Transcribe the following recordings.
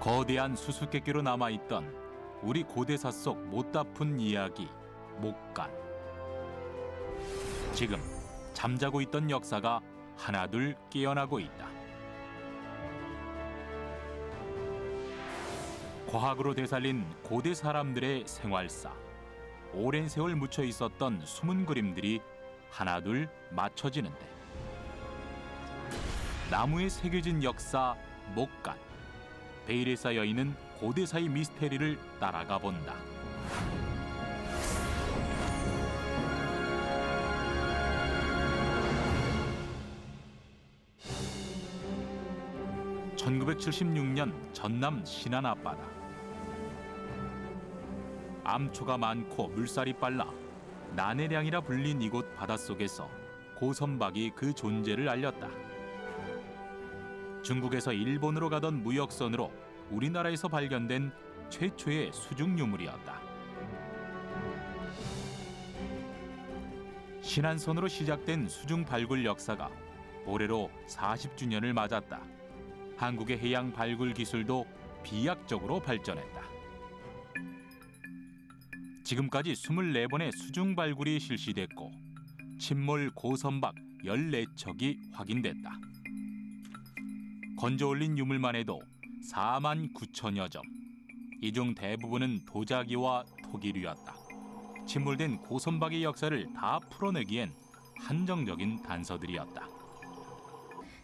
거대한 수수께끼로 남아있던 우리 고대사 속 못다 푼 이야기 목간. 지금 잠자고 있던 역사가 하나둘 깨어나고 있다. 과학으로 되살린 고대 사람들의 생활사, 오랜 세월 묻혀 있었던 숨은 그림들이 하나둘 맞춰지는데, 나무에 새겨진 역사 목간. 베일에 쌓여 있는 고대사의 미스테리를 따라가 본다. (1976년) 전남 신안 앞바다. 암초가 많고 물살이 빨라 난해량이라 불린 이곳 바닷속에서 고선박이 그 존재를 알렸다. 중국에서 일본으로 가던 무역선으로 우리나라에서 발견된 최초의 수중 유물이었다. 신안선으로 시작된 수중 발굴 역사가 올해로 40주년을 맞았다. 한국의 해양 발굴 기술도 비약적으로 발전했다. 지금까지 24번의 수중 발굴이 실시됐고 침몰 고선박 14척이 확인됐다. 건져 올린 유물만 해도 4만 9천여 점. 이 중 대부분은 도자기와 토기류였다. 침몰된 고선박의 역사를 다 풀어내기엔 한정적인 단서들이었다.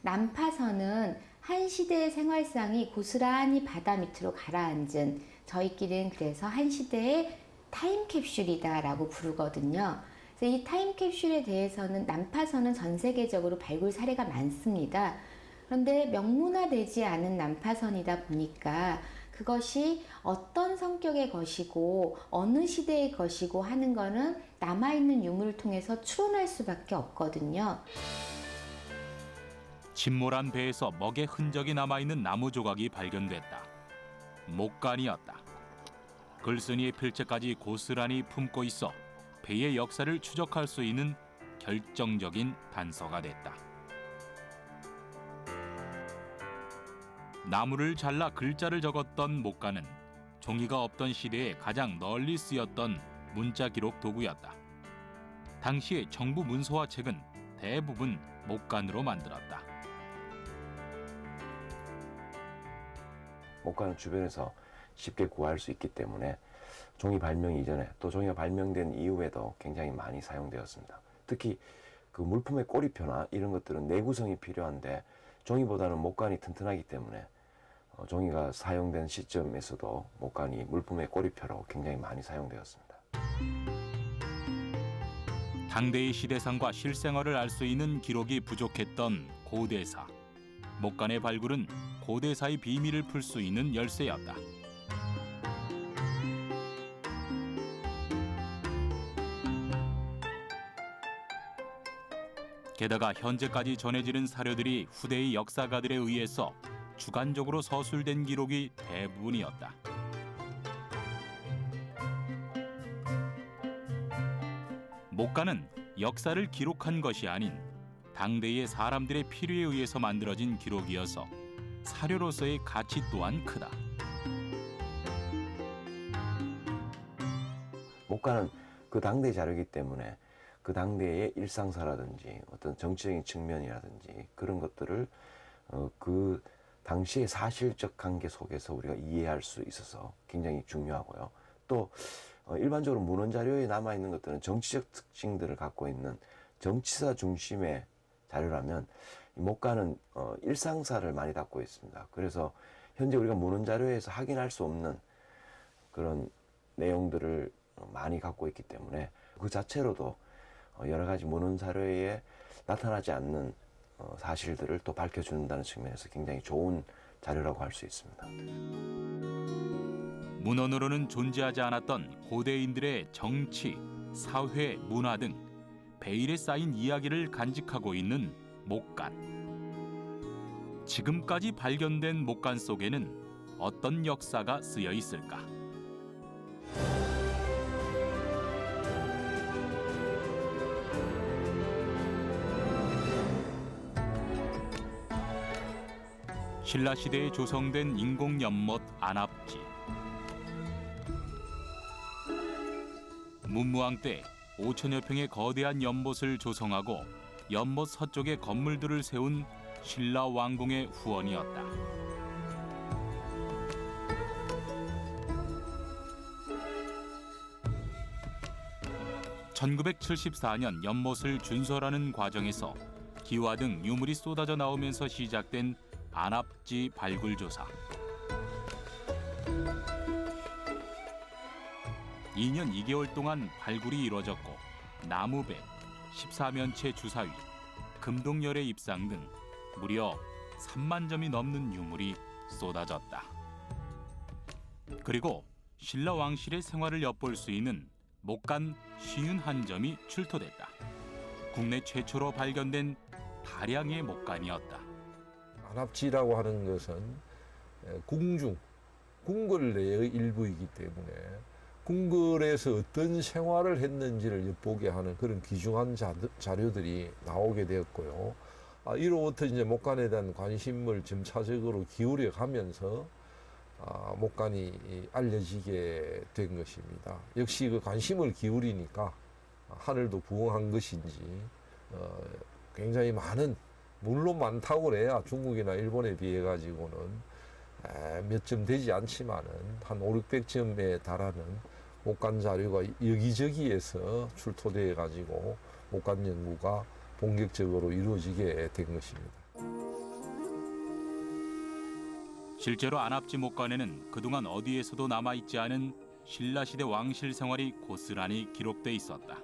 난파선은 한 시대의 생활상이 고스란히 바다 밑으로 가라앉은, 저희끼리는 그래서 한 시대의 타임캡슐이다라고 부르거든요. 그래서 이 타임캡슐에 대해서는 난파선은 전 세계적으로 발굴 사례가 많습니다. 그런데 명문화되지 않은 난파선이다 보니까 그것이 어떤 성격의 것이고 어느 시대의 것이고 하는 거는 남아있는 유물을 통해서 추론할 수밖에 없거든요. 침몰한 배에서 먹의 흔적이 남아있는 나무 조각이 발견됐다. 목간이었다. 글쓴이의 필체까지 고스란히 품고 있어 배의 역사를 추적할 수 있는 결정적인 단서가 됐다. 나무를 잘라 글자를 적었던 목간은 종이가 없던 시대에 가장 널리 쓰였던 문자 기록 도구였다. 당시의 정부 문서와 책은 대부분 목간으로 만들었다. 목간은 주변에서 쉽게 구할 수 있기 때문에 종이 발명 이전에 또 종이가 발명된 이후에도 굉장히 많이 사용되었습니다. 특히 그 물품의 꼬리표나 이런 것들은 내구성이 필요한데 종이보다는 목간이 튼튼하기 때문에 종이가 사용된 시점에서도 목간이 물품의 꼬리표로 굉장히 많이 사용되었습니다. 당대의 시대상과 실생활을 알 수 있는 기록이 부족했던 고대사. 목간의 발굴은 고대사의 비밀을 풀 수 있는 열쇠였다. 게다가 현재까지 전해지는 사료들이 후대의 역사가들에 의해서 주관적으로 서술된 기록이 대부분이었다. 목간은 역사를 기록한 것이 아닌 당대의 사람들의 필요에 의해서 만들어진 기록이어서 사료로서의 가치 또한 크다. 목간은 그 당대 자료이기 때문에 그 당대의 일상사라든지 어떤 정치적인 측면이라든지 그런 것들을 그 당시의 사실적 관계 속에서 우리가 이해할 수 있어서 굉장히 중요하고요. 또 일반적으로 문헌 자료에 남아있는 것들은 정치적 특징들을 갖고 있는 정치사 중심의 자료라면 이 목간은 일상사를 많이 담고 있습니다. 그래서 현재 우리가 문헌 자료에서 확인할 수 없는 그런 내용들을 많이 갖고 있기 때문에 그 자체로도 여러 가지 문헌 자료에 나타나지 않는 사실들을 또 밝혀준다는 측면에서 굉장히 좋은 자료라고 할 수 있습니다. 문헌으로는 존재하지 않았던 고대인들의 정치, 사회, 문화 등 베일에 쌓인 이야기를 간직하고 있는 목간. 지금까지 발견된 목간 속에는 어떤 역사가 쓰여 있을까? 신라 시대에 조성된 인공 연못 안압지. 문무왕 때 5천여 평의 거대한 연못을 조성하고 연못 서쪽에 건물들을 세운 신라 왕궁의 후원이었다. (1974년) 연못을 준설하는 과정에서 기와 등 유물이 쏟아져 나오면서 시작된 안압지 발굴 조사. 2년 2개월 동안 발굴이 이루어졌고 나무배, 14면체 주사위, 금동열의 입상 등 무려 3만 점이 넘는 유물이 쏟아졌다. 그리고 신라 왕실의 생활을 엿볼 수 있는 목간 51점이 출토됐다. 국내 최초로 발견된 다량의 목간이었다. 안압지라고 하는 것은 궁중, 궁궐내의 일부이기 때문에 궁궐에서 어떤 생활을 했는지를 엿보게 하는 그런 귀중한 자료들이 나오게 되었고요. 이로부터 이제 목간에 대한 관심을 점차적으로 기울여 가면서 목간이 알려지게 된 것입니다. 역시 그 관심을 기울이니까 하늘도 부엉한 것인지 굉장히 많은, 물론 많다고 그래야 중국이나 일본에 비해 가지고는 몇 점 되지 않지만은 한 500~600점에 달하는 목간 자료가 여기저기에서 출토되어 가지고 목간 연구가 본격적으로 이루어지게 된 것입니다. 실제로 안압지 목간에는 그동안 어디에서도 남아있지 않은 신라시대 왕실 생활이 고스란히 기록돼 있었다.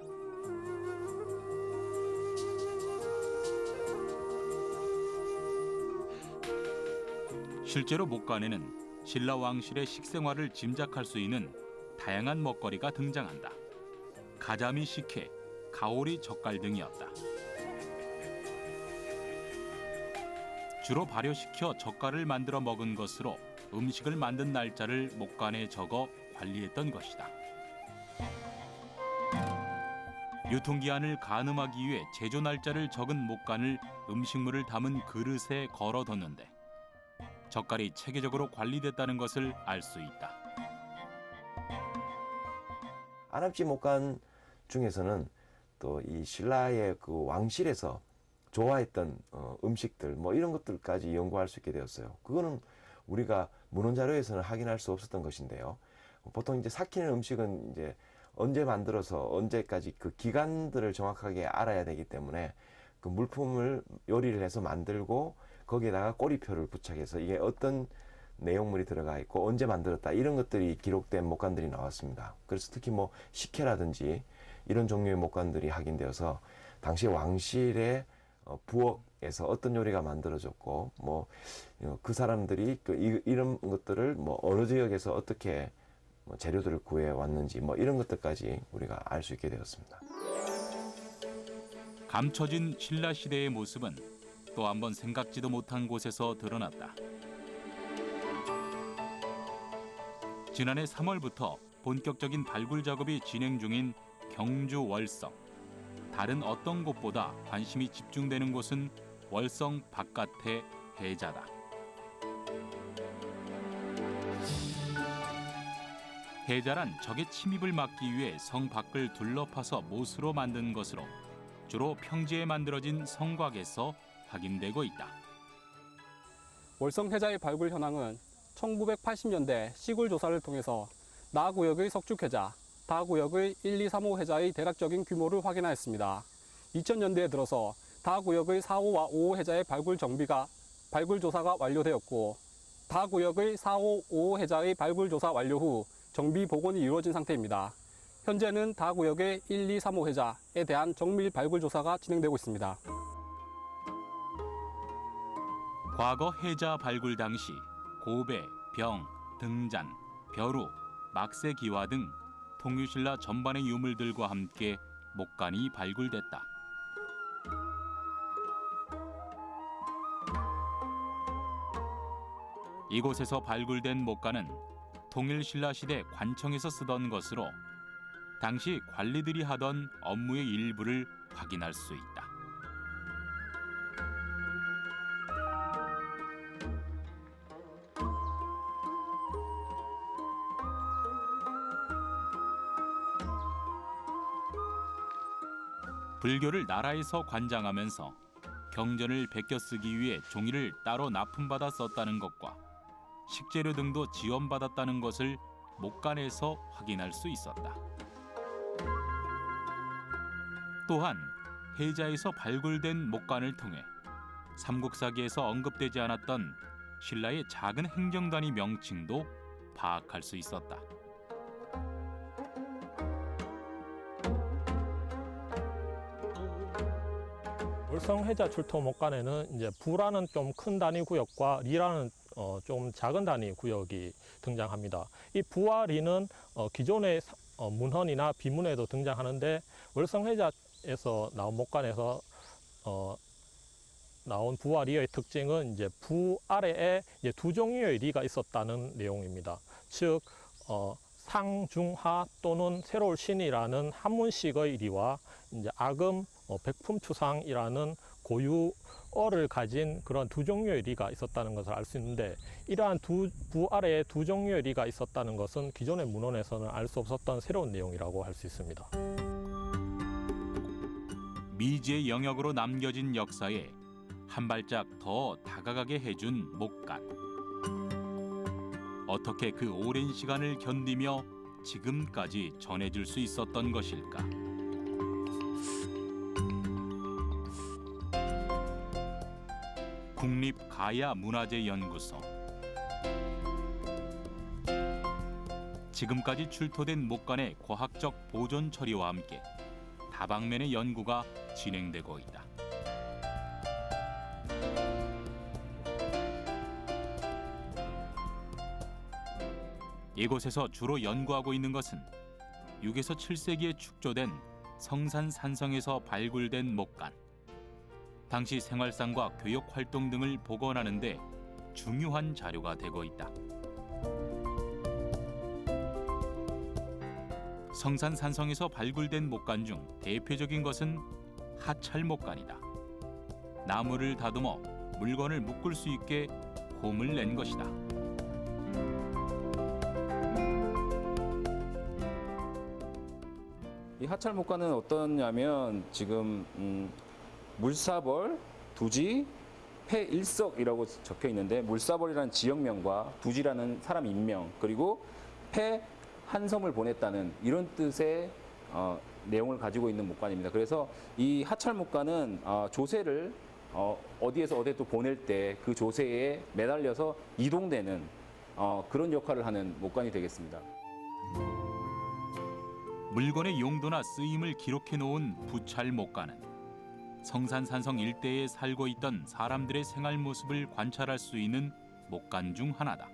실제로 목간에는 신라 왕실의 식생활을 짐작할 수 있는 다양한 먹거리가 등장한다. 가자미 식혜, 가오리 젓갈 등이었다. 주로 발효시켜 젓갈을 만들어 먹은 것으로 음식을 만든 날짜를 목간에 적어 관리했던 것이다. 유통기한을 가늠하기 위해 제조 날짜를 적은 목간을 음식물을 담은 그릇에 걸어뒀는데 젓갈이 체계적으로 관리됐다는 것을 알 수 있다. 안압지 목간 중에서는 또 이 신라의 그 왕실에서 좋아했던 음식들 뭐 이런 것들까지 연구할 수 있게 되었어요. 그거는 우리가 문헌 자료에서는 확인할 수 없었던 것인데요. 보통 이제 삭히는 음식은 이제 언제 만들어서 언제까지 그 기간들을 정확하게 알아야 되기 때문에 그 물품을 요리를 해서 만들고 거기에다가 꼬리표를 부착해서 이게 어떤 내용물이 들어가 있고 언제 만들었다 이런 것들이 기록된 목간들이 나왔습니다. 그래서 특히 뭐 식혜라든지 이런 종류의 목간들이 확인되어서 당시 왕실의 부엌에서 어떤 요리가 만들어졌고 뭐 그 사람들이 이런 것들을 뭐 어느 지역에서 어떻게 재료들을 구해 왔는지 뭐 이런 것들까지 우리가 알 수 있게 되었습니다. 감춰진 신라 시대의 모습은 또 한 번 생각지도 못한 곳에서 드러났다. 지난해 3월부터 본격적인 발굴 작업이 진행 중인 경주 월성. 다른 어떤 곳보다 관심이 집중되는 곳은 월성 바깥의 해자다. 해자란 적의 침입을 막기 위해 성 밖을 둘러파서 못으로 만든 것으로 주로 평지에 만들어진 성곽에서 확인되고 있다. 월성 해자의 발굴 현황은 1980년대 시굴 조사를 통해서 나구역의 석축해자, 다구역의 1, 2, 3호 해자의 대략적인 규모를 확인하였습니다. 2000년대에 들어서 다구역의 4호와 5호 해자의 발굴 조사가 완료되었고 다구역의 4호, 5호 해자의 발굴 조사 완료 후 정비 복원이 이루어진 상태입니다. 현재는 다구역의 1, 2, 3호 해자에 대한 정밀 발굴 조사가 진행되고 있습니다. 과거 해자 발굴 당시 고배, 병, 등잔, 벼루, 막새기와 등 통유신라 전반의 유물들과 함께 목간이 발굴됐다. 이곳에서 발굴된 목간은 통일신라 시대 관청에서 쓰던 것으로 당시 관리들이 하던 업무의 일부를 확인할 수 있다. 불교를 나라에서 관장하면서 경전을 베껴 쓰기 위해 종이를 따로 납품받아 썼다는 것과 식재료 등도 지원받았다는 것을 목간에서 확인할 수 있었다. 또한 해자에서 발굴된 목간을 통해 삼국사기에서 언급되지 않았던 신라의 작은 행정단위 명칭도 파악할 수 있었다. 월성 해자 출토 목간에는 이제 부라는 좀 큰 단위 구역과 리라는 좀 작은 단위 구역이 등장합니다. 이 부와 리는 기존의 문헌이나 비문에도 등장하는데 월성 해자에서 나온 목간에서 나온 부와 리의 특징은 이제 부 아래에 이제 두 종류의 리가 있었다는 내용입니다. 즉 상중하 또는 새로울 신이라는 한문식의 리와 이제 아금 백품추상이라는 고유어를 가진 그런 두 종류의 리가 있었다는 것을 알 수 있는데, 이러한 부 아래에 두 종류의 리가 있었다는 것은 기존의 문헌에서는 알 수 없었던 새로운 내용이라고 할 수 있습니다. 미지의 영역으로 남겨진 역사에 한 발짝 더 다가가게 해준 목간. 어떻게 그 오랜 시간을 견디며 지금까지 전해줄 수 있었던 것일까? 국립가야문화재연구소. 지금까지 출토된 목간의 과학적 보존 처리와 함께 다방면의 연구가 진행되고 있다. 이곳에서 주로 연구하고 있는 것은 6에서 7세기에 축조된 성산산성에서 발굴된 목간. 당시 생활상과 교육 활동 등을 복원하는 데 중요한 자료가 되고 있다. 성산산성에서 발굴된 목간 중 대표적인 것은 하찰목간이다. 나무를 다듬어 물건을 묶을 수 있게 홈을 낸 것이다. 이 하찰목간은 어떠냐면 지금 물사벌, 두지, 폐일석이라고 적혀 있는데, 물사벌이라는 지역명과 두지라는 사람 인명, 그리고 폐 한 섬을 보냈다는 이런 뜻의 내용을 가지고 있는 목간입니다. 그래서 이 하찰목간은 조세를 어디에서 어디에 또 보낼 때 그 조세에 매달려서 이동되는 그런 역할을 하는 목간이 되겠습니다. 물건의 용도나 쓰임을 기록해 놓은 부찰목간은 성산산성 일대에 살고 있던 사람들의 생활 모습을 관찰할 수 있는 목간 중 하나다.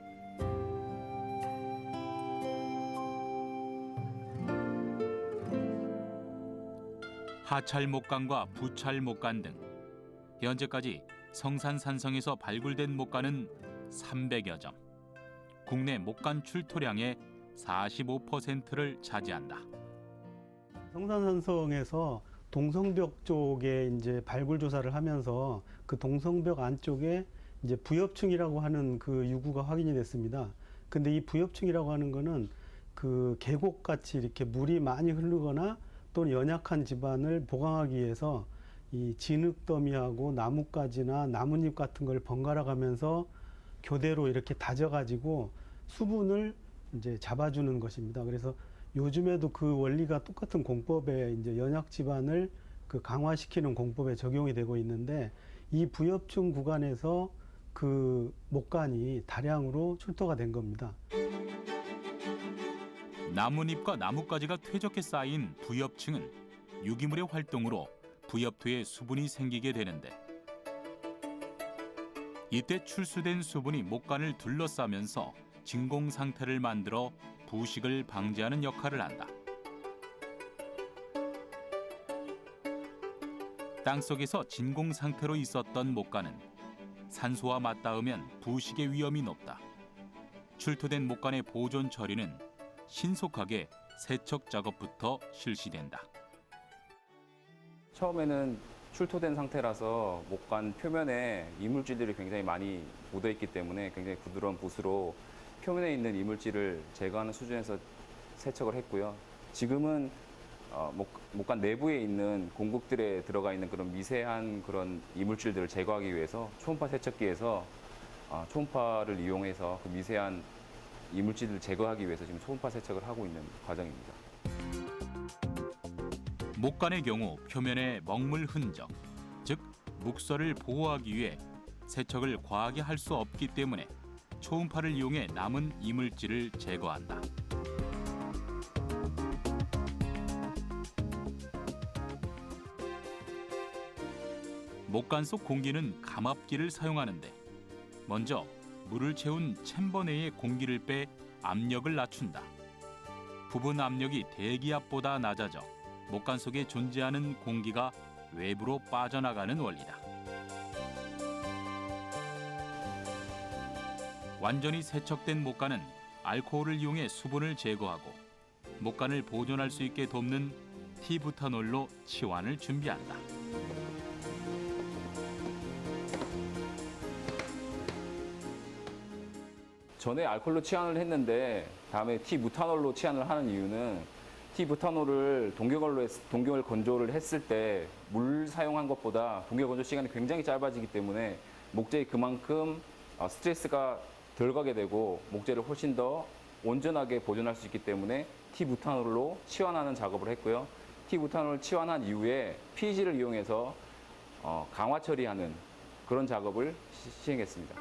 하찰목간과 부찰목간 등 현재까지 성산산성에서 발굴된 목간은 300여 점. 국내 목간 출토량의 45%를 차지한다. 성산산성에서 동성벽 쪽에 이제 발굴 조사를 하면서 그 동성벽 안쪽에 이제 부엽층이라고 하는 그 유구가 확인이 됐습니다. 근데 이 부엽층이라고 하는 거는 그 계곡같이 이렇게 물이 많이 흐르거나 또는 연약한 지반을 보강하기 위해서 이 진흙더미하고 나뭇가지나 나뭇잎 같은 걸 번갈아 가면서 교대로 이렇게 다져가지고 수분을 이제 잡아주는 것입니다. 그래서 요즘에도 그 원리가 똑같은 공법에 이제 연약 지반을 그 강화시키는 공법에 적용이 되고 있는데, 이 부엽층 구간에서 그 목간이 다량으로 출토가 된 겁니다. 나뭇잎과 나뭇가지가 퇴적해 쌓인 부엽층은 유기물의 활동으로 부엽토에 수분이 생기게 되는데, 이때 출수된 수분이 목간을 둘러싸면서 진공 상태를 만들어 부식을 방지하는 역할을 한다. 땅속에서 진공 상태로 있었던 목간은 산소와 맞닿으면 부식의 위험이 높다. 출토된 목간의 보존 처리는 신속하게 세척 작업부터 실시된다. 처음에는 출토된 상태라서 목간 표면에 이물질들이 굉장히 많이 묻어있기 때문에 굉장히 부드러운 붓으로 표면에 있는 이물질을 제거하는 수준에서 세척을 했고요. 지금은 목간 내부에 있는 공극들에 들어가 있는 그런 미세한 그런 이물질들을 제거하기 위해서 초음파 세척기에서 초음파를 이용해서 그 미세한 이물질들을 제거하기 위해서 지금 초음파 세척을 하고 있는 과정입니다. 목간의 경우 표면에 먹물 흔적, 즉 묵서를 보호하기 위해 세척을 과하게 할 수 없기 때문에 초음파를 이용해 남은 이물질을 제거한다. 목간 속 공기는 감압기를 사용하는데 먼저 물을 채운 챔버 내의 공기를 빼 압력을 낮춘다. 부분 압력이 대기압보다 낮아져 목간 속에 존재하는 공기가 외부로 빠져나가는 원리다. 완전히 세척된 목간은 알코올을 이용해 수분을 제거하고 목간을 보존할 수 있게 돕는 티부타놀로 치환을 준비한다. 전에 알코올로 치환을 했는데 다음에 티부타놀로 치환을 하는 이유는 티부타놀을 동결 건조를 했을 때 물 사용한 것보다 동결 건조 시간이 굉장히 짧아지기 때문에 목재에 그만큼 스트레스가 덜 가게 되고 목재를 훨씬 더 온전하게 보존할 수 있기 때문에 티부타놀로 치환하는 작업을 했고요. 티부타놀을 치환한 이후에 PEG를 이용해서 강화 처리하는 그런 작업을 시행했습니다.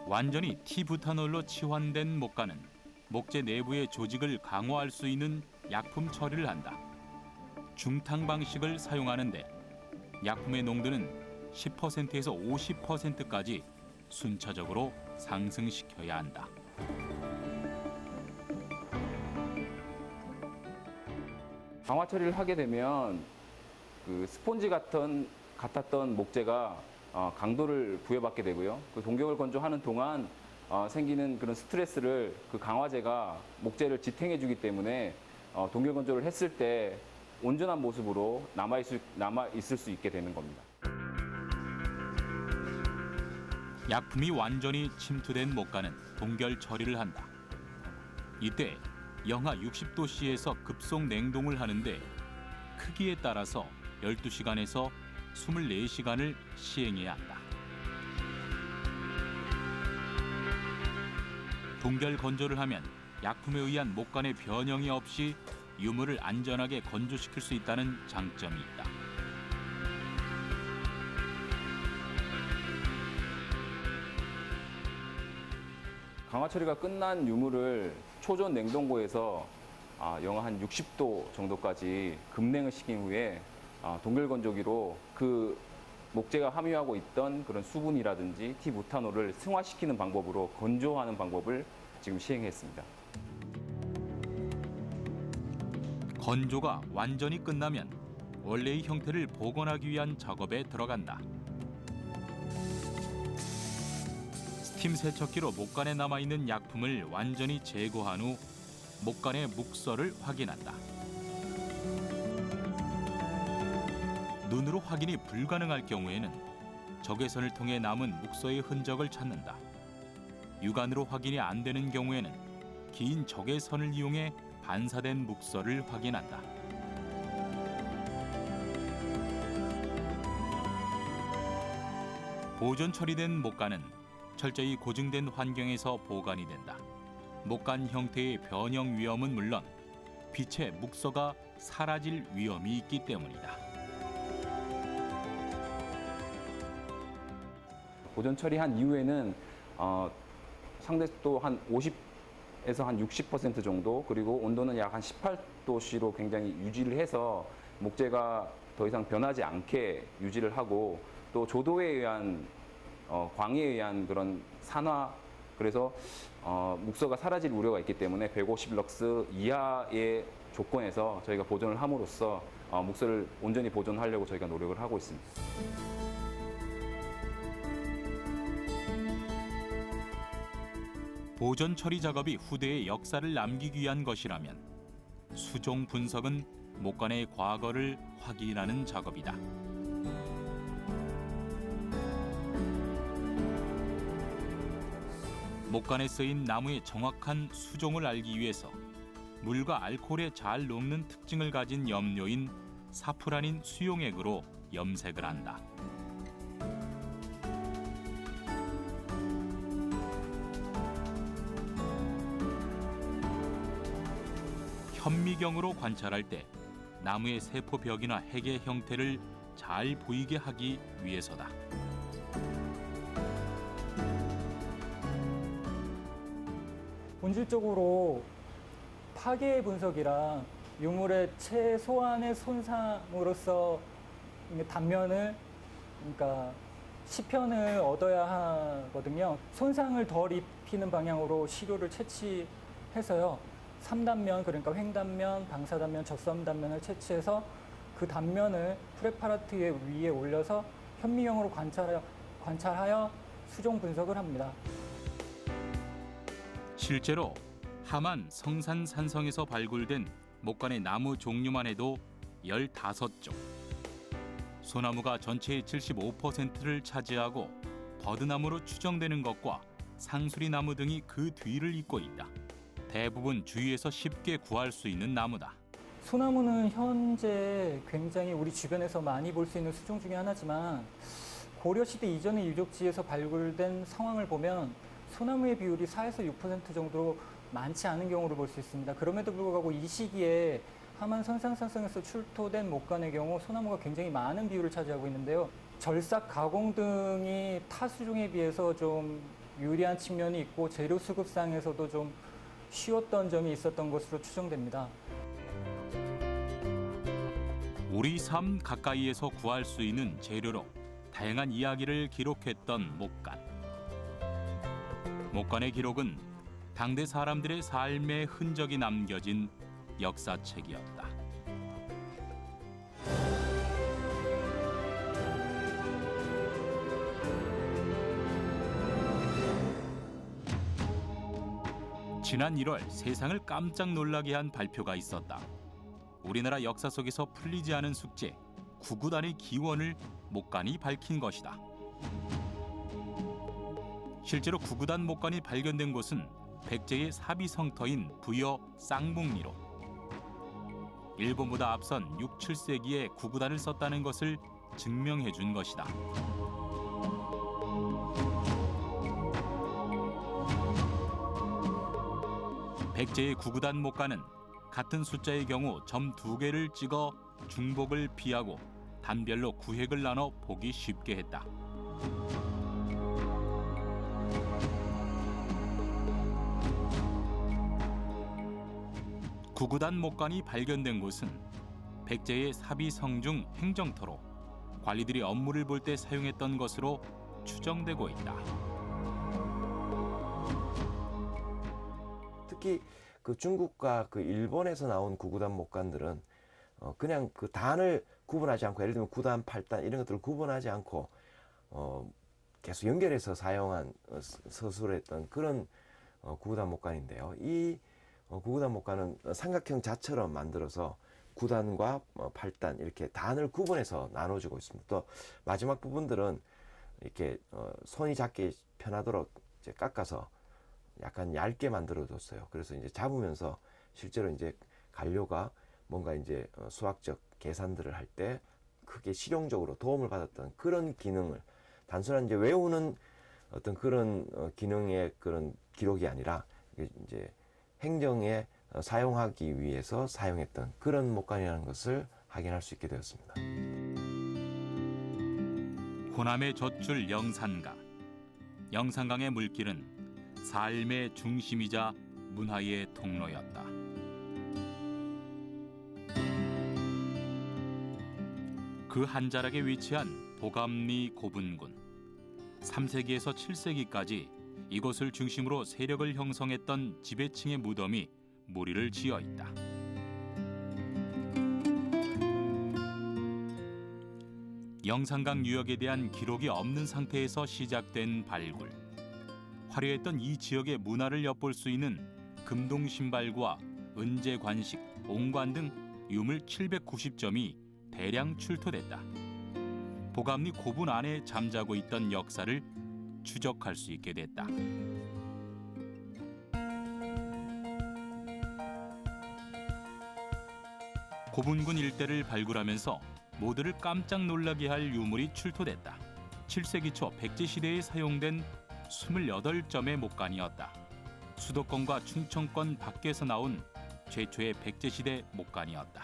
완전히 티부타놀로 치환된 목간은 목재 내부의 조직을 강화할 수 있는 약품 처리를 한다. 중탕 방식을 사용하는데 약품의 농도는 10%에서 50%까지 순차적으로 상승시켜야 한다. 강화 처리를 하게 되면 그 스폰지 같았던 목재가 강도를 부여받게 되고요. 그 동결 건조하는 동안 생기는 그런 스트레스를 그 강화제가 목재를 지탱해주기 때문에 동결 건조를 했을 때 온전한 모습으로 남아있을 수 있게 되는 겁니다. 약품이 완전히 침투된 목간은 동결 처리를 한다. 이때 영하 60도씨에서 급속 냉동을 하는데 크기에 따라서 12시간에서 24시간을 시행해야 한다. 동결 건조를 하면 약품에 의한 목간의 변형이 없이 유물을 안전하게 건조시킬 수 있다는 장점이 있다. 강화 처리가 끝난 유물을 초전 냉동고에서 영하 한 60도 정도까지 급냉을 시킨 후에 동결 건조기로 그 목재가 함유하고 있던 그런 수분이라든지 티부타놀을 승화시키는 방법으로 건조하는 방법을 지금 시행했습니다. 건조가 완전히 끝나면 원래의 형태를 복원하기 위한 작업에 들어간다. 스팀 세척기로 목간에 남아있는 약품을 완전히 제거한 후 목간의 묵서를 확인한다. 눈으로 확인이 불가능할 경우에는 적외선을 통해 남은 묵서의 흔적을 찾는다. 육안으로 확인이 안 되는 경우에는 긴 적외선을 이용해 반사된 묵서를 확인한다. 보존 처리된 목간은 철저히 고증된 환경에서 보관이 된다. 목간 형태의 변형 위험은 물론 빛의 묵서가 사라질 위험이 있기 때문이다. 보존 처리한 이후에는 상대도 한 50에서 한 60% 정도, 그리고 온도는 약 한 18도씨로 굉장히 유지를 해서 목재가 더 이상 변하지 않게 유지를 하고, 또 조도에 의한 광에 의한 그런 산화, 그래서 묵서가 사라질 우려가 있기 때문에 150럭스 이하의 조건에서 저희가 보존을 함으로써 묵서를 온전히 보존하려고 저희가 노력을 하고 있습니다. 보존 처리 작업이 후대에 역사를 남기기 위한 것이라면 수종 분석은 목간의 과거를 확인하는 작업이다. 목간에 쓰인 나무의 정확한 수종을 알기 위해서 물과 알코올에 잘 녹는 특징을 가진 염료인 사프라닌 수용액으로 염색을 한다. 현미경으로 관찰할 때 나무의 세포벽이나 핵의 형태를 잘 보이게 하기 위해서다. 본질적으로 파괴 분석이랑 유물의 최소한의 손상으로서 단면을, 그러니까 시편을 얻어야 하거든요. 손상을 덜 입히는 방향으로 시료를 채취해서요. 3단면, 그러니까 횡단면, 방사단면, 적섬단면을 채취해서 그 단면을 프레파라트 위에 올려서 현미경으로 관찰하여 수종 분석을 합니다. 실제로 함안 성산산성에서 발굴된 목간의 나무 종류만 해도 15종. 소나무가 전체의 75%를 차지하고 버드나무로 추정되는 것과 상수리나무 등이 그 뒤를 잇고 있다. 대부분 주위에서 쉽게 구할 수 있는 나무다. 소나무는 현재 굉장히 우리 주변에서 많이 볼 수 있는 수종 중에 하나지만 고려시대 이전의 유적지에서 발굴된 상황을 보면 소나무의 비율이 4에서 6% 정도로 많지 않은 경우를 볼 수 있습니다. 그럼에도 불구하고 이 시기에 함안 성산산성에서 출토된 목간의 경우 소나무가 굉장히 많은 비율을 차지하고 있는데요. 절삭 가공 등이 타 수종에 비해서 좀 유리한 측면이 있고 재료 수급상에서도 좀 쉬웠던 점이 있었던 것으로 추정됩니다. 우리 삶 가까이에서 구할 수 있는 재료로 다양한 이야기를 기록했던 목간. 목간의 기록은 당대 사람들의 삶의 흔적이 남겨진 역사책이었다. 지난 1월 세상을 깜짝 놀라게 한 발표가 있었다. 우리나라 역사 속에서 풀리지 않은 숙제, 구구단의 기원을 목간이 밝힌 것이다. 실제로 구구단 목간이 발견된 곳은 백제의 사비성터인 부여 쌍북리로. 일본보다 앞선 6, 7세기에 구구단을 썼다는 것을 증명해 준 것이다. 백제의 구구단 목간은 같은 숫자의 경우 점 2개를 찍어 중복을 피하고 단별로 구획을 나눠 보기 쉽게 했다. 구구단 목간이 발견된 곳은 백제의 사비성중 행정터로 관리들이 업무를 볼 때 사용했던 것으로 추정되고 있다. 특히 그 중국과 그 일본에서 나온 구구단 목간들은 그냥 그 단을 구분하지 않고, 예를 들면 9단, 8단 이런 것들을 구분하지 않고 계속 연결해서 사용한 서술했던 그런 구구단 목간인데요. 이 구구단 목간은 삼각형 자처럼 만들어서 9단과 8단 이렇게 단을 구분해서 나눠주고 있습니다. 또 마지막 부분들은 이렇게 손이 잡기 편하도록 이제 깎아서 약간 얇게 만들어뒀어요. 그래서 이제 잡으면서 실제로 이제 관료가 뭔가 이제 수학적 계산들을 할 때 크게 실용적으로 도움을 받았던 그런 기능을, 단순한 이제 외우는 어떤 그런 기능의 그런 기록이 아니라 이제 행정에 사용하기 위해서 사용했던 그런 목간이라는 것을 확인할 수 있게 되었습니다. 호남의 젖줄 영산강. 영산강의 물길은 삶의 중심이자 문화의 통로였다. 그 한자락에 위치한 보감리 고분군. 3세기에서 7세기까지 이곳을 중심으로 세력을 형성했던 지배층의 무덤이 무리를 지어 있다. 영산강 유역에 대한 기록이 없는 상태에서 시작된 발굴. 화려했던 이 지역의 문화를 엿볼 수 있는 금동 신발과 은제 관식, 옹관 등 유물 790점이 대량 출토됐다. 보감리 고분 안에 잠자고 있던 역사를 추적할 수 있게 됐다. 고분군 일대를 발굴하면서 모두를 깜짝 놀라게 할 유물이 출토됐다. 7세기 초 백제 시대에 사용된 28점의 목간이었다. 수도권과 충청권 밖에서 나온 최초의 백제 시대 목간이었다.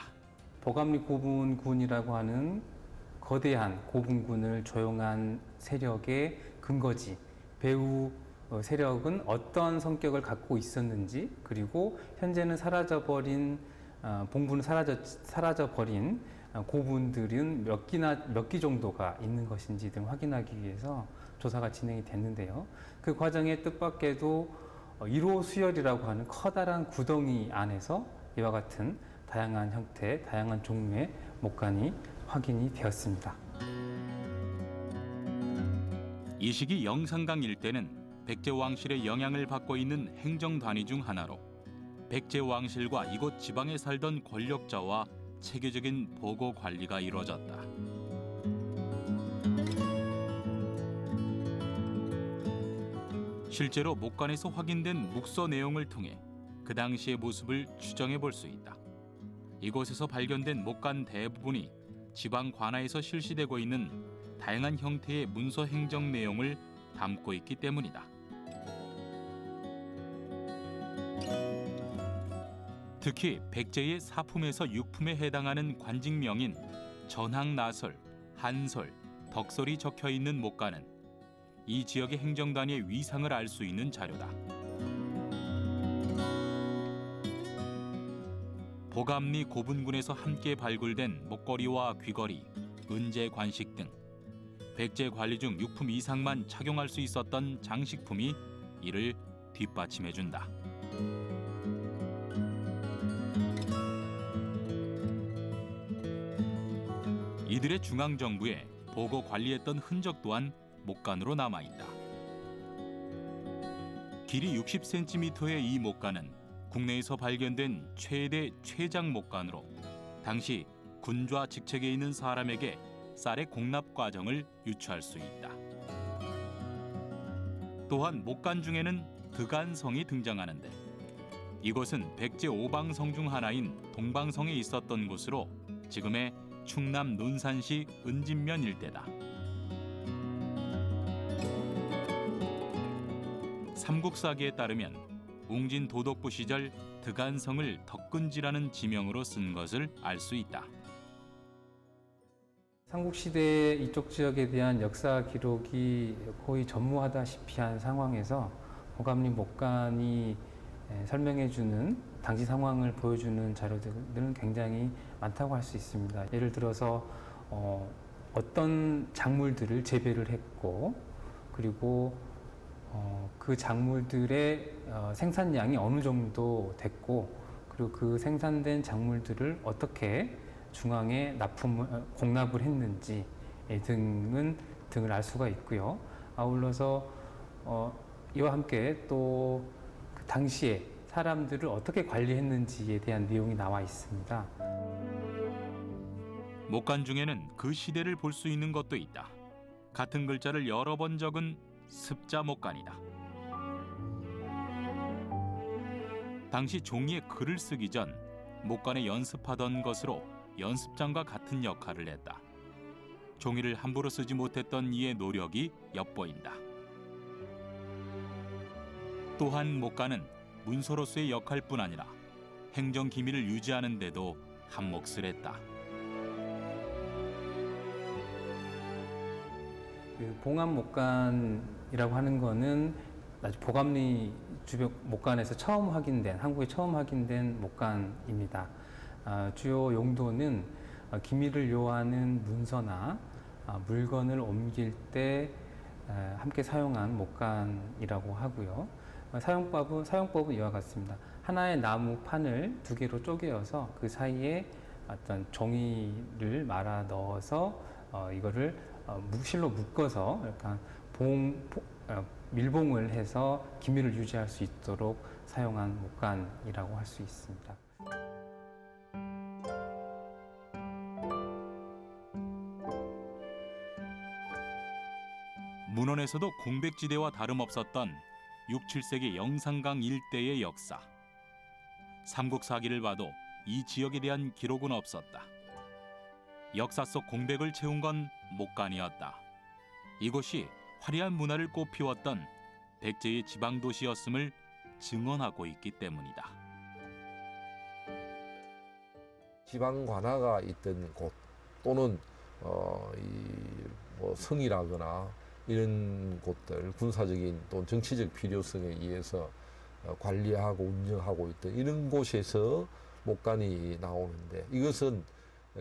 보감리 고분군이라고 하는 거대한 고분군을 조용한 세력의 근거지, 배후 세력은 어떤 성격을 갖고 있었는지, 그리고 현재는 사라져버린 봉부는 사라져버린 고분들은 몇 기 정도가 있는 것인지 등 확인하기 위해서 조사가 진행이 됐는데요. 그 과정의 뜻밖에도 1호 수열이라고 하는 커다란 구덩이 안에서 이와 같은 다양한 형태, 다양한 종류의 목간이 확인이 되었습니다. 이 시기 영산강 일대는 백제 왕실의 영향을 받고 있는 행정 단위 중 하나로 백제 왕실과 이곳 지방에 살던 권력자와 체계적인 보고 관리가 이루어졌다. 실제로 목간에서 확인된 묵서 내용을 통해 그 당시의 모습을 추정해 볼 수 있다. 이곳에서 발견된 목간 대부분이 지방 관하에서 실시되고 있는 다양한 형태의 문서 행정 내용을 담고 있기 때문이다. 특히 백제의 사품에서 육품에 해당하는 관직명인 전항나설, 한설, 덕설이 적혀 있는 목간은 이 지역의 행정단위의 위상을 알 수 있는 자료다. 보감리 고분군에서 함께 발굴된 목걸이와 귀걸이, 은제 관식 등 백제 관리 중 육품 이상만 착용할 수 있었던 장식품이 이를 뒷받침해준다. 이들의 중앙정부에 보고 관리했던 흔적 또한 목간으로 남아있다. 길이 60cm의 이 목간은 국내에서 발견된 최대 최장 목간으로 당시 군좌 직책에 있는 사람에게 쌀의 공납 과정을 유추할 수 있다. 또한 목간 중에는 득안성이 등장하는데 이곳은 백제 5방성 중 하나인 동방성에 있었던 곳으로 지금의 충남 논산시 은진면 일대다. 삼국사기에 따르면 웅진 도독부 시절 득안성을 덕근지라는 지명으로 쓴 것을 알 수 있다. 삼국시대 이쪽 지역에 대한 역사 기록이 거의 전무하다시피 한 상황에서 보감리 목간이 설명해주는 당시 상황을 보여주는 자료들은 굉장히 많다고 할 수 있습니다. 예를 들어서 어떤 작물들을 재배를 했고, 그리고 그 작물들의 생산량이 어느 정도 됐고, 그리고 그 생산된 작물들을 어떻게 중앙에 공납을 했는지 등을 알 수가 있고요. 아울러서 이와 함께 또 그 당시에 사람들을 어떻게 관리했는지에 대한 내용이 나와 있습니다. 목간 중에는 그 시대를 볼 수 있는 것도 있다. 같은 글자를 여러 번 적은 습자 목간이다. 당시 종이에 글을 쓰기 전 목간에 연습하던 것으로 연습장과 같은 역할을 했다. 종이를 함부로 쓰지 못했던 이의 노력이 엿보인다. 또한 목간은 문서로서의 역할뿐 아니라 행정 기밀을 유지하는 데도 한몫을 했다. 그 봉암 목간이라고 하는 거는 보감리 주변 목간에서 한국에 처음 확인된 목간입니다. 주요 용도는 기밀을 요하는 문서나 물건을 옮길 때 함께 사용한 목간이라고 하고요. 사용법은 이와 같습니다. 하나의 나무 판을 두 개로 쪼개어서 그 사이에 어떤 종이를 말아 넣어서 이거를 실로 묶어서 약간 밀봉을 해서 기밀을 유지할 수 있도록 사용한 목간이라고 할 수 있습니다. 문헌에서도 공백지대와 다름없었던 6, 7세기 영산강 일대의 역사. 삼국사기를 봐도 이 지역에 대한 기록은 없었다. 역사 속 공백을 채운 건 목간이었다. 이곳이 화려한 문화를 꽃피웠던 백제의 지방 도시였음을 증언하고 있기 때문이다. 지방 관아가 있던 곳 또는 뭐 성이라거나 이런 곳들 군사적인 또는 정치적 필요성에 의해서 관리하고 운영하고 있던 이런 곳에서 목간이 나오는데 이것은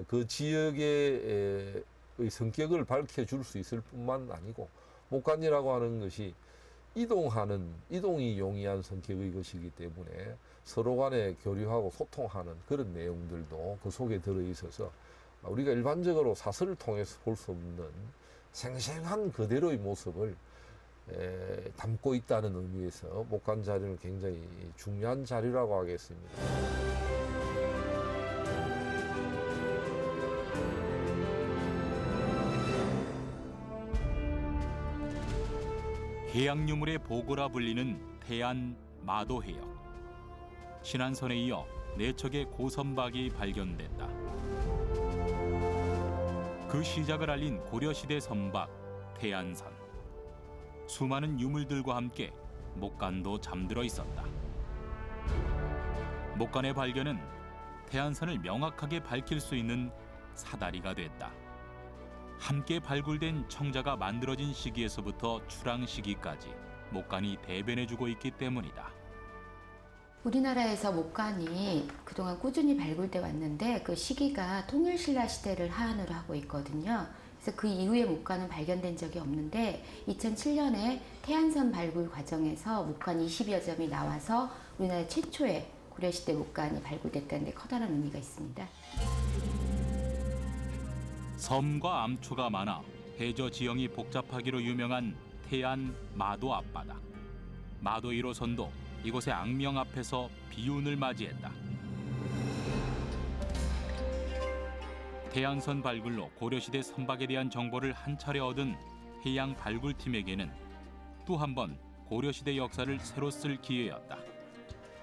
그 지역의 성격을 밝혀줄 수 있을 뿐만 아니고 목간이라고 하는 것이 이동이 용이한 성격의 것이기 때문에 서로 간에 교류하고 소통하는 그런 내용들도 그 속에 들어있어서 우리가 일반적으로 사설을 통해서 볼 수 없는 생생한 그대로의 모습을 담고 있다는 의미에서 목간 자료는 굉장히 중요한 자료라고 하겠습니다. 해양 유물의 보고라 불리는 태안 마도해역. 신안선에 이어 4척의 고선박이 발견됐다. 그 시작을 알린 고려시대 선박 태안선. 수많은 유물들과 함께 목간도 잠들어 있었다. 목간의 발견은 태안선을 명확하게 밝힐 수 있는 사다리가 됐다. 함께 발굴된 청자가 만들어진 시기에서부터 출항 시기까지 목간이 대변해주고 있기 때문이다. 우리나라에서 목간이 그동안 꾸준히 발굴돼 왔는데 그 시기가 통일신라 시대를 하한으로 하고 있거든요. 그래서 그 이후에 목간은 발견된 적이 없는데 2007년에 태안선 발굴 과정에서 목간 20여 점이 나와서 우리나라 최초의 고려시대 목간이 발굴됐다는 데 커다란 의미가 있습니다. 섬과 암초가 많아 해저 지형이 복잡하기로 유명한 태안 마도 앞바다. 마도 1호선도 이곳의 앙명 앞에서 비운을 맞이했다. 태안선 발굴로 고려시대 선박에 대한 정보를 한 차례 얻은 해양 발굴팀에게는 또 한 번 고려시대 역사를 새로 쓸 기회였다.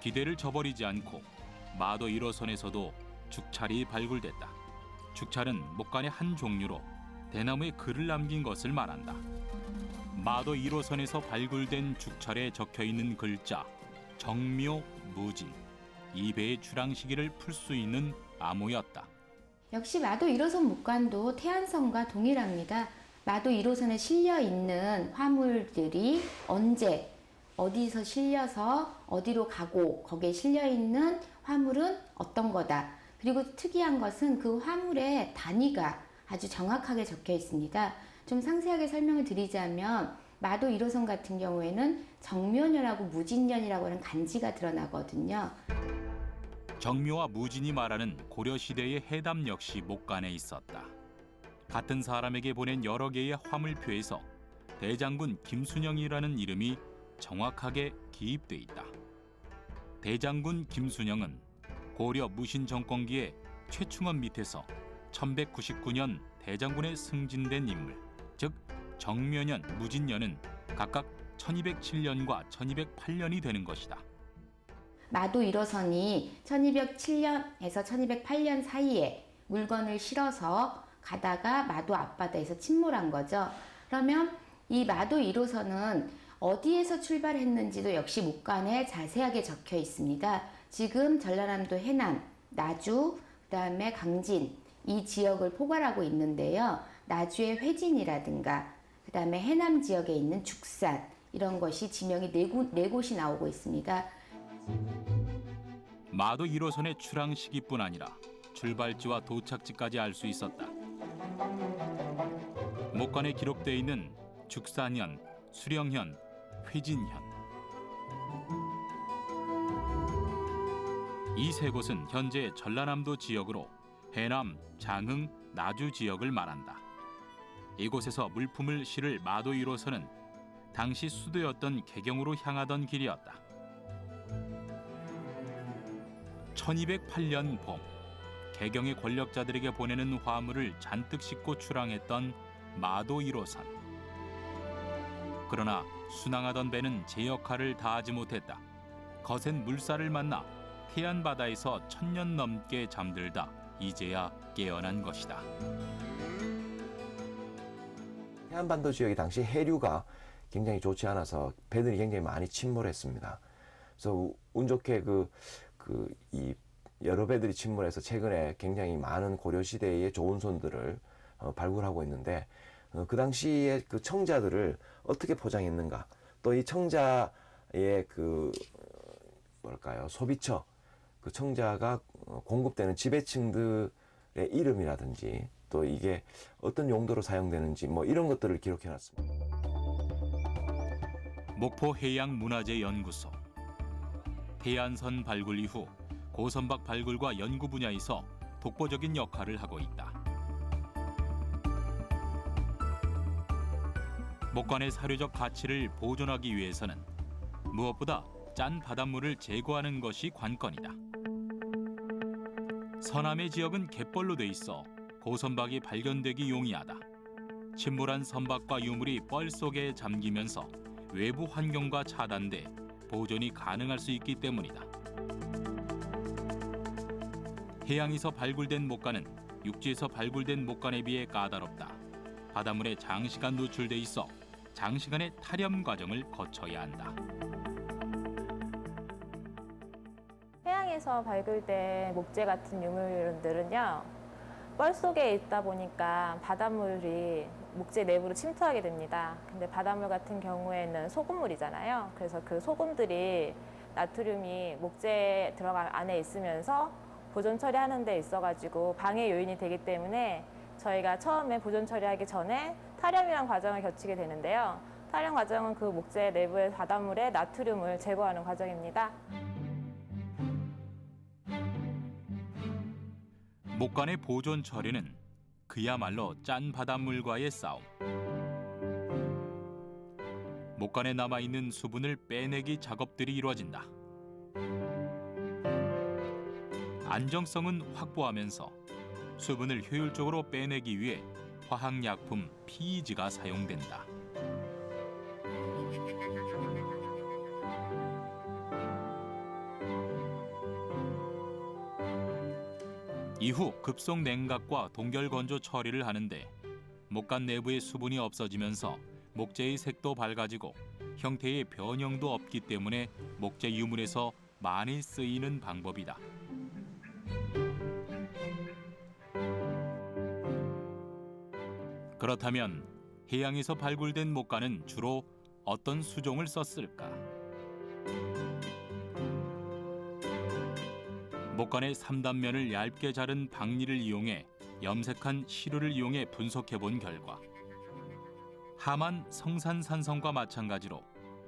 기대를 저버리지 않고 마도 1호선에서도 죽찰이 발굴됐다. 죽찰은 목간의 한 종류로 대나무에 글을 남긴 것을 말한다. 마도 1호선에서 발굴된 죽찰에 적혀있는 글자 정묘 무진, 이 배의 출항 시기를 풀 수 있는 암호였다. 역시 마도 1호선 목간도 태안선과 동일합니다. 마도 1호선에 실려 있는 화물들이 언제, 어디서 실려서 어디로 가고 거기에 실려 있는 화물은 어떤 거다. 그리고 특이한 것은 그 화물의 단위가 아주 정확하게 적혀 있습니다. 좀 상세하게 설명을 드리자면 마도 1호선 같은 경우에는 정묘년하고 무진년이라고 하는 간지가 드러나거든요. 정묘와 무진이 말하는 고려시대의 해담 역시 목간에 있었다. 같은 사람에게 보낸 여러 개의 화물표에서 대장군 김순영이라는 이름이 정확하게 기입돼 있다. 대장군 김순영은 고려 무신 정권기에 최충원 밑에서 1199년 대장군에 승진된 인물, 즉 정묘년, 무진년은 각각 1207년과 1208년이 되는 것이다. 마도 1호선이 1207년에서 1208년 사이에 물건을 실어서 가다가 마도 앞바다에서 침몰한 거죠. 그러면 이 마도 1호선은 어디에서 출발했는지도 역시 목간에 자세하게 적혀 있습니다. 지금 전라남도 해남, 나주, 그다음에 강진 이 지역을 포괄하고 있는데요. 나주의 회진이라든가 그다음에 해남 지역에 있는 죽산 이런 것이 지명이 네 곳이 나오고 있습니다. 마도 1호선의 출항 시기뿐 아니라 출발지와 도착지까지 알 수 있었다. 목간에 기록되어 있는 죽산현, 수령현, 회진현. 이 세 곳은 현재 전라남도 지역으로 해남, 장흥, 나주 지역을 말한다. 이곳에서 물품을 실을 마도 1호선은 당시 수도였던 개경으로 향하던 길이었다. 1208년 봄, 개경의 권력자들에게 보내는 화물을 잔뜩 싣고 출항했던 마도 1호선. 그러나 순항하던 배는 제 역할을 다하지 못했다. 거센 물살을 만나 해안 바다에서 1000년 넘게 잠들다 이제야 깨어난 것이다. 해안반도 지역이 당시 해류가 굉장히 좋지 않아서 배들이 굉장히 많이 침몰했습니다. 그래서 운 좋게 이 여러 배들이 침몰해서 최근에 굉장히 많은 고려 시대의 조은손들을 발굴하고 있는데 그 당시에 그 청자들을 어떻게 포장했는가, 또 이 청자의 소비처, 그 청자가 공급되는 지배층들의 이름이라든지 또 이게 어떤 용도로 사용되는지 뭐 이런 것들을 기록해 놨습니다. 목포 해양문화재연구소. 해안선 발굴 이후 고선박 발굴과 연구 분야에서 독보적인 역할을 하고 있다. 목간의 사료적 가치를 보존하기 위해서는 무엇보다 짠 바닷물을 제거하는 것이 관건이다. 서남의 지역은 갯벌로 돼 있어 고선박이 발견되기 용이하다. 침몰한 선박과 유물이 뻘 속에 잠기면서 외부 환경과 차단돼 보존이 가능할 수 있기 때문이다. 해양에서 발굴된 목간은 육지에서 발굴된 목간에 비해 까다롭다. 바닷물에 장시간 노출돼 있어 장시간의 탈염 과정을 거쳐야 한다. 해양에서 발굴된 목재 같은 유물들은요, 뻘 속에 있다 보니까 바닷물이 목재 내부로 침투하게 됩니다. 근데 바닷물 같은 경우에는 소금물이잖아요. 그래서 그 소금들이 나트륨이 목재에 들어가 안에 있으면서 보존 처리하는 데 있어가지고 방해 요인이 되기 때문에 저희가 처음에 보존 처리하기 전에 탈염이라는 과정을 거치게 되는데요. 탈염 과정은 그 목재 내부의 바닷물에 나트륨을 제거하는 과정입니다. 목간의 보존 처리는 그야말로 짠 바닷물과의 싸움. 목간에 남아있는 수분을 빼내기 작업들이 이루어진다. 안정성은 확보하면서 수분을 효율적으로 빼내기 위해 화학약품 PEG가 사용된다. 이후 급속 냉각과 동결 건조 처리를 하는데 목간 내부의 수분이 없어지면서 목재의 색도 밝아지고 형태의 변형도 없기 때문에 목재 유물에서 많이 쓰이는 방법이다. 그렇다면 해양에서 발굴된 목간은 주로 어떤 수종을 썼을까? 목간의 3단면을 얇게 자른 박리를 이용해 염색한 시루를 이용해 분석해 본 결과 함안 성산산성과 마찬가지로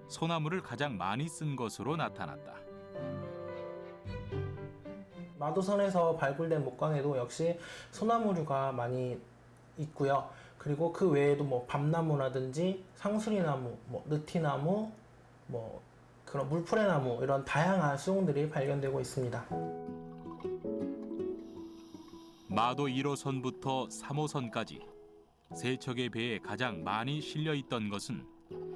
소나무를 가장 많이 쓴 것으로 나타났다. 마도선에서 발굴된 목간에도 역시 소나무류가 많이 있고요. 그리고 그 외에도 뭐 밤나무라든지 상수리나무, 뭐 느티나무, 뭐 그런 물풀의나무 이런 다양한 수종들이 발견되고 있습니다. 마도 1호선부터 3호선까지 세 척의 배에 가장 많이 실려 있던 것은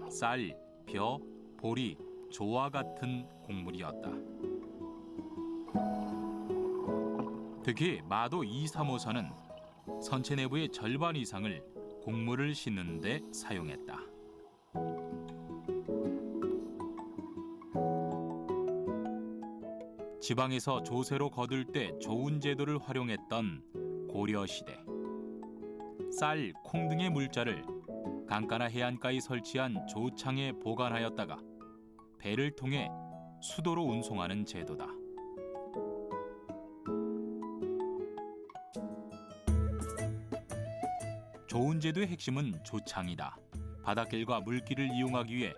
쌀, 벼, 보리, 조와 같은 곡물이었다. 특히 마도 2, 3호선은 선체 내부의 절반 이상을 곡물을 싣는 데 사용했다. 지방에서 조세로 거둘 때 조운 제도를 활용했던 고려시대. 쌀, 콩 등의 물자를 강가나 해안가에 설치한 조창에 보관하였다가 배를 통해 수도로 운송하는 제도다. 조운 제도의 핵심은 조창이다. 바닷길과 물길을 이용하기 위해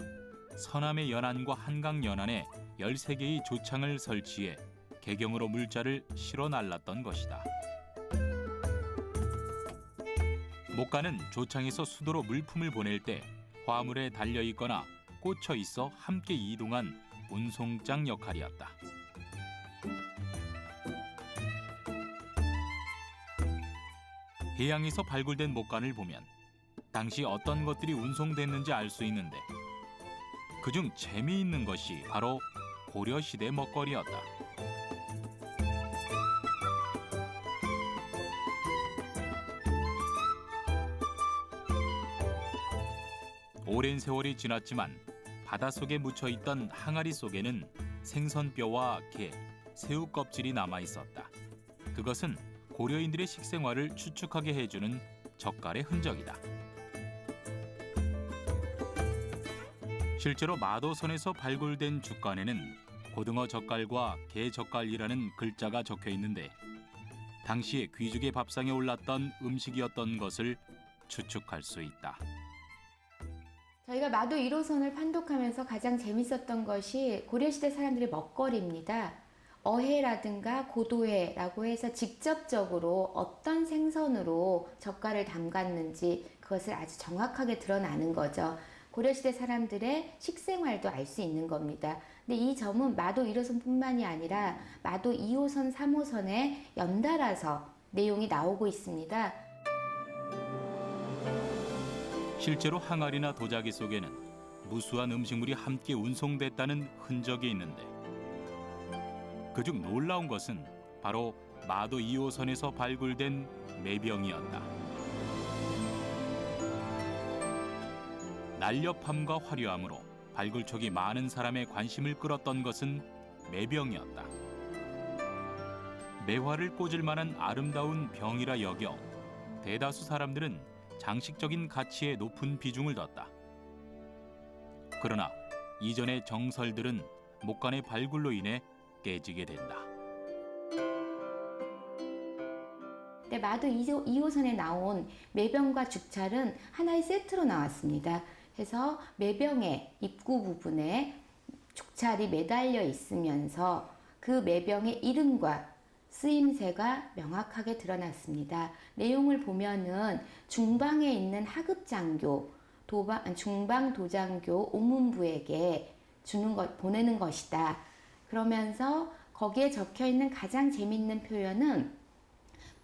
서남의 연안과 한강 연안에 13개의 조창을 설치해 개경으로 물자를 실어 날랐던 것이다. 목간은 조창에서 수도로 물품을 보낼 때 화물에 달려 있거나 꽂혀 있어 함께 이동한 운송장 역할이었다. 해양에서 발굴된 목간을 보면 당시 어떤 것들이 운송됐는지 알 수 있는데 그중 재미있는 것이 바로 고려시대 먹거리였다. 오랜 세월이 지났지만 바닷속에 묻혀있던 항아리 속에는 생선뼈와 게, 새우 껍질이 남아있었다. 그것은 고려인들의 식생활을 추측하게 해주는 젓갈의 흔적이다. 실제로 마도선에서 발굴된 죽간에는 고등어 젓갈과 게 젓갈이라는 글자가 적혀 있는데 당시에 귀족의 밥상에 올랐던 음식이었던 것을 추측할 수 있다. 저희가 마도 1호선을 판독하면서 가장 재밌었던 것이 고려시대 사람들의 먹거리입니다. 어회라든가 고도회라고 해서 직접적으로 어떤 생선으로 젓갈을 담갔는지 그것을 아주 정확하게 드러나는 거죠. 고려시대 사람들의 식생활도 알 수 있는 겁니다. 근데 이 점은 마도 1호선뿐만이 아니라 마도 2호선, 3호선에 연달아서 내용이 나오고 있습니다. 실제로 항아리나 도자기 속에는 무수한 음식물이 함께 운송됐다는 흔적이 있는데 그중 놀라운 것은 바로 마도 2호선에서 발굴된 매병이었다. 날렵함과 화려함으로 발굴촉이 많은 사람의 관심을 끌었던 것은 매병이었다. 매화를 꽂을 만한 아름다운 병이라 여겨 대다수 사람들은 장식적인 가치에 높은 비중을 뒀다. 그러나 이전의 정설들은 목간의 발굴로 인해 깨지게 된다. 네, 마도 2호선에 나온 매병과 죽찰은 하나의 세트로 나왔습니다. 그래서 매병의 입구 부분에 죽찰이 매달려 있으면서 그 매병의 이름과 쓰임새가 명확하게 드러났습니다. 내용을 보면은 중방에 있는 하급장교, 중방 도장교 오문부에게 보내는 것이다. 그러면서 거기에 적혀 있는 가장 재밌는 표현은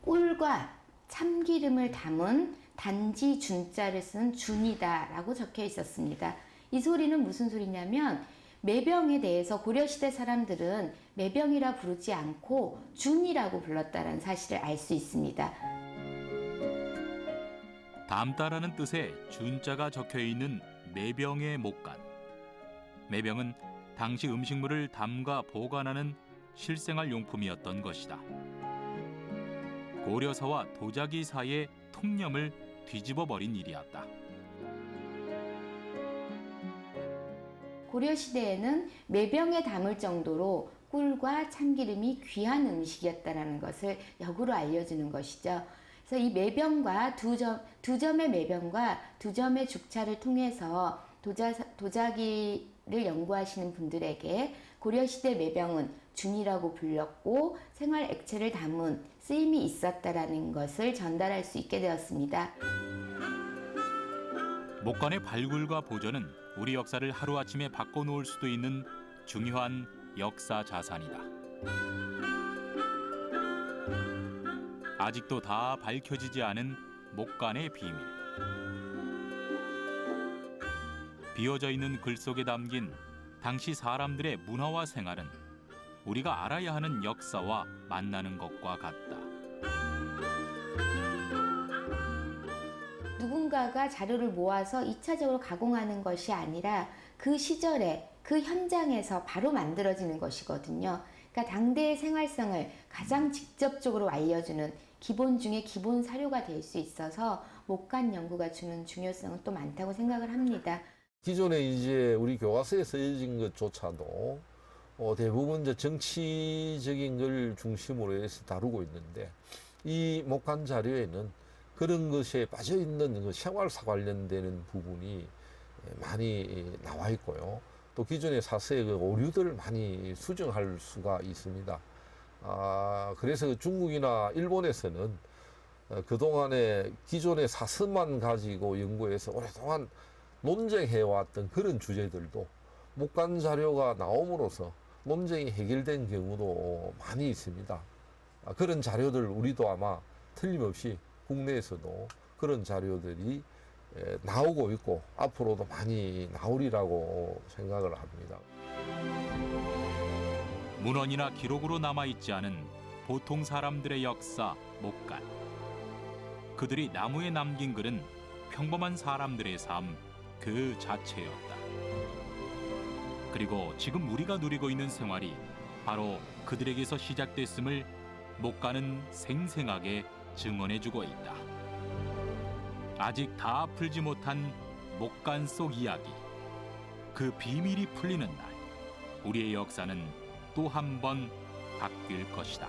꿀과 참기름을 담은 단지 준자를 쓴 준이다 라고 적혀 있었습니다. 이 소리는 무슨 소리냐면 매병에 대해서 고려시대 사람들은 매병이라 부르지 않고 준이라고 불렀다는 사실을 알 수 있습니다. 담다라는 뜻의 준자가 적혀 있는 매병의 목간. 매병은 당시 음식물을 담가 보관하는 실생활 용품이었던 것이다. 고려사와 도자기 사이의 통념을 뒤집어 버린 일이었다. 고려시대에는 매병에 담을 정도로 꿀과 참기름이 귀한 음식이었다는 것을 역으로 알려주는 것이죠. 그래서 이 매병과 두 점의 매병과 두 점의 죽차를 통해서 도자기를 연구하시는 분들에게 고려시대 매병은 준이라고 불렸고 생활 액체를 담은 쓰임이 있었다라는 것을 전달할 수 있게 되었습니다. 목간의 발굴과 보존은 우리 역사를 하루아침에 바꿔놓을 수도 있는 중요한 역사 자산이다. 아직도 다 밝혀지지 않은 목간의 비밀. 비어져 있는 글 속에 담긴 당시 사람들의 문화와 생활은 우리가 알아야 하는 역사와 만나는 것과 같다. 누군가가 자료를 모아서 2차적으로 가공하는 것이 아니라 그 시절에 그 현장에서 바로 만들어지는 것이거든요. 그러니까 당대의 생활성을 가장 직접적으로 알려주는 기본 중에 기본 사료가 될 수 있어서 목간 연구가 주는 중요성은 또 많다고 생각을 합니다. 기존에 이제 우리 교과서에 쓰여진 것조차도 대부분 이제 정치적인 걸 중심으로 해서 다루고 있는데 이 목간 자료에는 그런 것에 빠져 있는 그 생활사 관련되는 부분이 많이 나와 있고요. 또 기존의 사서의 그 오류들을 많이 수정할 수가 있습니다. 그래서 중국이나 일본에서는 그동안에 기존의 사서만 가지고 연구해서 오랫동안 논쟁해왔던 그런 주제들도 목간 자료가 나옴으로써 논쟁이 해결된 경우도 많이 있습니다. 그런 자료들 우리도 아마 틀림없이 국내에서도 그런 자료들이 나오고 있고 앞으로도 많이 나오리라고 생각을 합니다. 문헌이나 기록으로 남아있지 않은 보통 사람들의 역사, 목간. 그들이 나무에 남긴 글은 평범한 사람들의 삶, 그 자체였다. 그리고 지금 우리가 누리고 있는 생활이 바로 그들에게서 시작됐음을 목간은 생생하게 증언해주고 있다. 아직 다 풀지 못한 목간 속 이야기, 그 비밀이 풀리는 날, 우리의 역사는 또 한 번 바뀔 것이다.